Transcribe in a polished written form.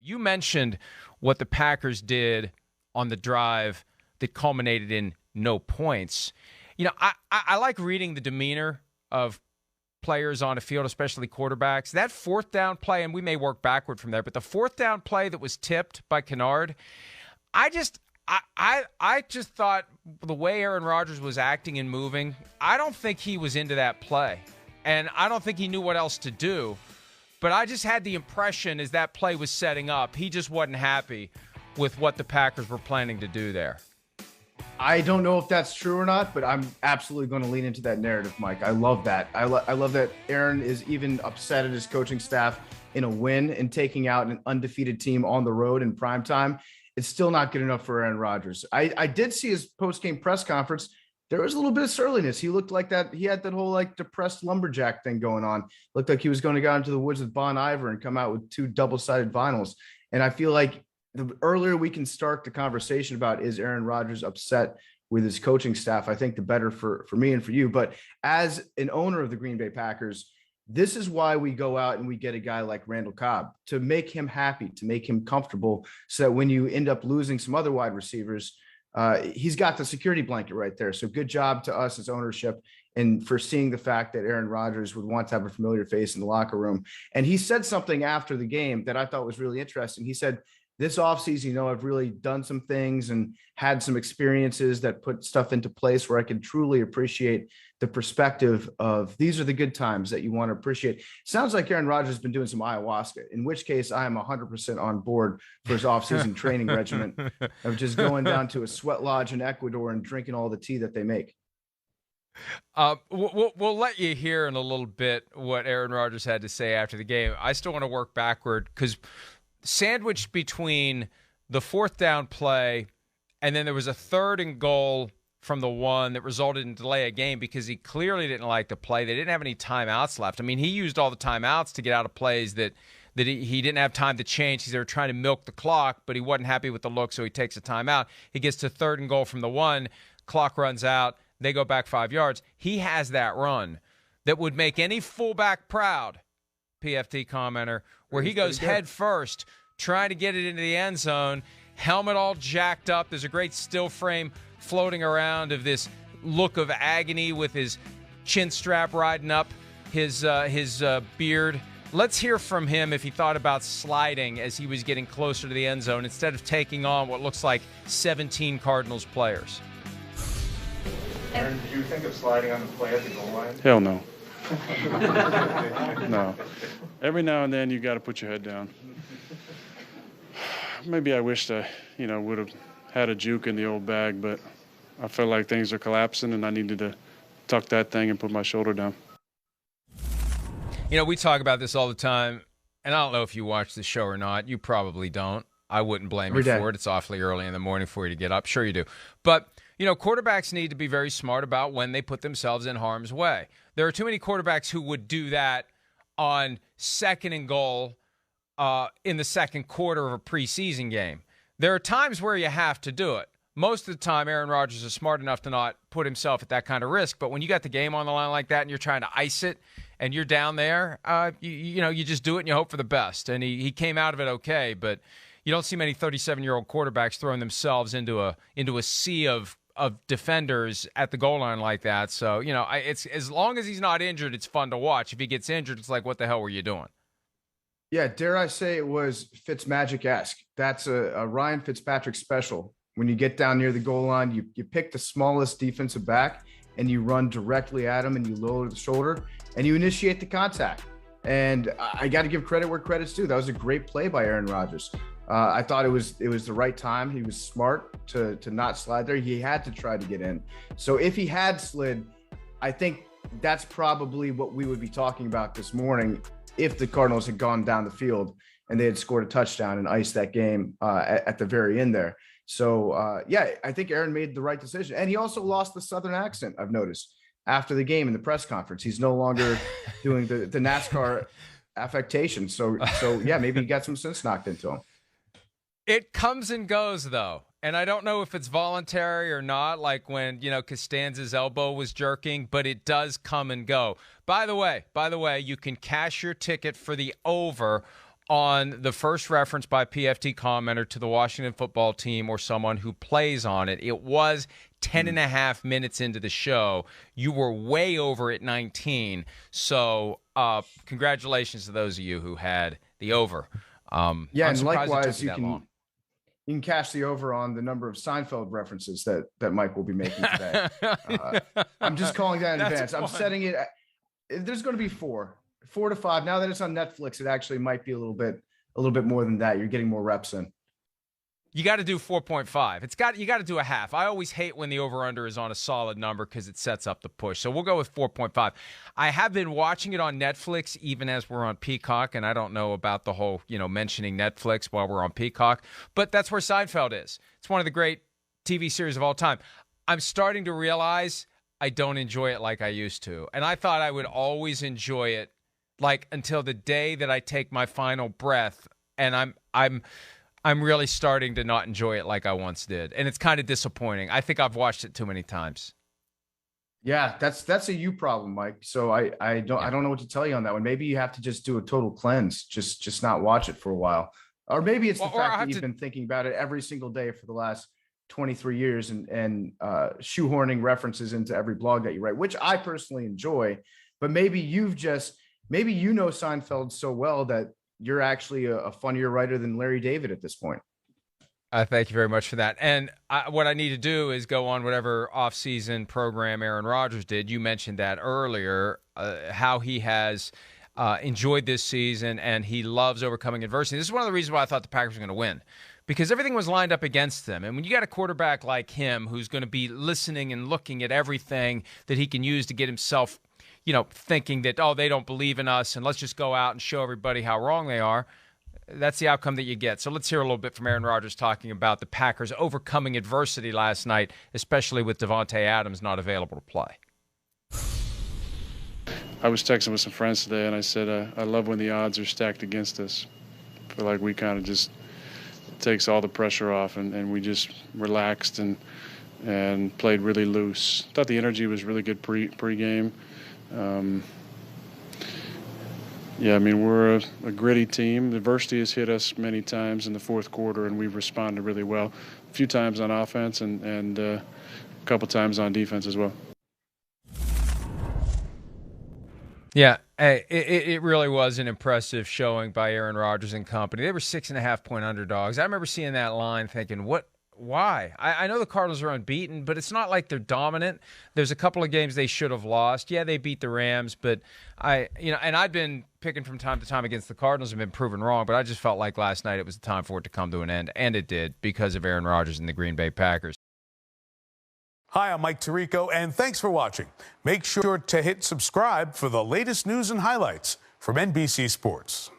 You mentioned what the Packers did on the drive that culminated in no points. You know, I like reading the demeanor of players on a field, especially quarterbacks. That fourth down play, and we may work backward from there, but the fourth down play that was tipped by Kennard, I just thought the way Aaron Rodgers was acting and moving, I don't think he was into that play. And I don't think he knew what else to do. But I just had the impression as that play was setting up, he just wasn't happy with what the Packers were planning to do there. I don't know if that's true or not, but I'm absolutely going to lean into that narrative, Mike. I love that. I love that Aaron is even upset at his coaching staff in a win and taking out an undefeated team on the road in primetime. It's still not good enough for Aaron Rodgers. I did see his post-game press conference. There was a little bit of surliness. He looked like that. He had that whole like depressed lumberjack thing going on. Looked like he was going to go out into the woods with Bon Iver and come out with 2 double-sided vinyls. And I feel like the earlier we can start the conversation about is Aaron Rodgers upset with his coaching staff, I think the better for me and for you. But as an owner of the Green Bay Packers, this is why we go out and we get a guy like Randall Cobb to make him happy, to make him comfortable, so that when you end up losing some other wide receivers, he's got the security blanket right there. So good job to us as ownership and for seeing the fact that Aaron Rodgers would want to have a familiar face in the locker room. And he said something after the game that I thought was really interesting. He said, this offseason, I've really done some things and had some experiences that put stuff into place where I can truly appreciate the perspective of these are the good times that you want to appreciate. Sounds like Aaron Rodgers has been doing some ayahuasca, in which case I am 100% on board for his offseason training regimen of just going down to a sweat lodge in Ecuador and drinking all the tea that they make. We'll let you hear in a little bit what Aaron Rodgers had to say after the game. I still want to work backward because sandwiched between the fourth down play and then there was a 3rd and goal from the 1 that resulted in delay of game because he clearly didn't like the play. They didn't have any timeouts left. I mean, he used all the timeouts to get out of plays that he didn't have time to change. They were trying to milk the clock, but he wasn't happy with the look, so he takes a timeout. He gets to 3rd and goal from the 1. Clock runs out. They go back 5 yards. He has that run that would make any fullback proud, PFT commenter, where he goes head first, trying to get it into the end zone, helmet all jacked up. There's a great still frame floating around of this look of agony with his chin strap riding up his beard. Let's hear from him if he thought about sliding as he was getting closer to the end zone instead of taking on what looks like 17 Cardinals players. Aaron, did you think of sliding on the play at the goal line? Hell no. No. Every now and then you got to put your head down. Maybe I wished I, would have had a juke in the old bag, but I felt like things are collapsing and I needed to tuck that thing and put my shoulder down. We talk about this all the time, and I don't know if you watch the show or not. You probably don't. I wouldn't blame you for it. It's awfully early in the morning for you to get up. Sure you do. But, quarterbacks need to be very smart about when they put themselves in harm's way. There are too many quarterbacks who would do that on 2nd and goal in the second quarter of a preseason game. There are times where you have to do it. Most of the time, Aaron Rodgers is smart enough to not put himself at that kind of risk. But when you got the game on the line like that and you're trying to ice it and you're down there, you just do it and you hope for the best. And he came out of it okay. But you don't see many 37-year-old quarterbacks throwing themselves into a sea of defenders at the goal line like that. So, it's as long as he's not injured, it's fun to watch. If he gets injured, it's like, what the hell were you doing? Yeah, dare I say it was Fitzmagic-esque. That's a Ryan Fitzpatrick special. When you get down near the goal line, you pick the smallest defensive back and you run directly at him and you lower the shoulder and you initiate the contact. And I got to give credit where credit's due. That was a great play by Aaron Rodgers. I thought it was the right time. He was smart to not slide there. He had to try to get in. So if he had slid, I think that's probably what we would be talking about this morning if the Cardinals had gone down the field and they had scored a touchdown and iced that game at the very end there. So, I think Aaron made the right decision. And he also lost the Southern accent, I've noticed, after the game in the press conference. He's no longer doing the NASCAR affectation. So maybe he got some sense knocked into him. It comes and goes, though. And I don't know if it's voluntary or not, like when, Costanza's elbow was jerking, but it does come and go. By the way, you can cash your ticket for the over on the first reference by PFT Commenter to the Washington football team or someone who plays on it. It was 10 and a half minutes into the show. You were way over at 19. So congratulations to those of you who had the over. Yeah, and likewise, you can cash the over on the number of Seinfeld references that Mike will be making today. I'm just calling that in advance. I'm setting it. There's going to be 4 to 5. Now that it's on Netflix, it actually might be a little bit more than that. You're getting more reps in. You got to do 4.5. You got to do a half. I always hate when the over-under is on a solid number because it sets up the push. So we'll go with 4.5. I have been watching it on Netflix even as we're on Peacock, and I don't know about the whole, mentioning Netflix while we're on Peacock, but that's where Seinfeld is. It's one of the great TV series of all time. I'm starting to realize I don't enjoy it like I used to, and I thought I would always enjoy it like until the day that I take my final breath, and I'm really starting to not enjoy it like I once did. And it's kind of disappointing. I think I've watched it too many times. Yeah, that's a you problem, Mike. So I don't know what to tell you on that one. Maybe you have to just do a total cleanse, just not watch it for a while. Or maybe it's the fact that you've been thinking about it every single day for the last 23 years and shoehorning references into every blog that you write, which I personally enjoy. But maybe you know Seinfeld so well that you're actually a funnier writer than Larry David at this point. Thank you very much for that. And what I need to do is go on whatever off-season program Aaron Rodgers did. You mentioned that earlier, how he has enjoyed this season and he loves overcoming adversity. This is one of the reasons why I thought the Packers were going to win, because everything was lined up against them. And when you got a quarterback like him who's going to be listening and looking at everything that he can use to get himself thinking that, they don't believe in us and let's just go out and show everybody how wrong they are, that's the outcome that you get. So let's hear a little bit from Aaron Rodgers talking about the Packers overcoming adversity last night, especially with Devontae Adams not available to play. I was texting with some friends today, and I said, I love when the odds are stacked against us. I feel like we kind of just takes all the pressure off, and we just relaxed and played really loose. Thought the energy was really good pre-game. We're a gritty team. Adversity has hit us many times in the fourth quarter, and we've responded really well. A few times on offense and a couple times on defense as well. Yeah, it really was an impressive showing by Aaron Rodgers and company. They were 6.5-point underdogs. I remember seeing that line thinking, why? I know the Cardinals are unbeaten, but it's not like they're dominant. There's a couple of games they should have lost. Yeah, they beat the Rams, but and I've been picking from time to time against the Cardinals and been proven wrong, but I just felt like last night it was the time for it to come to an end, and it did because of Aaron Rodgers and the Green Bay Packers. Hi, I'm Mike Tirico, and thanks for watching. Make sure to hit subscribe for the latest news and highlights from NBC Sports.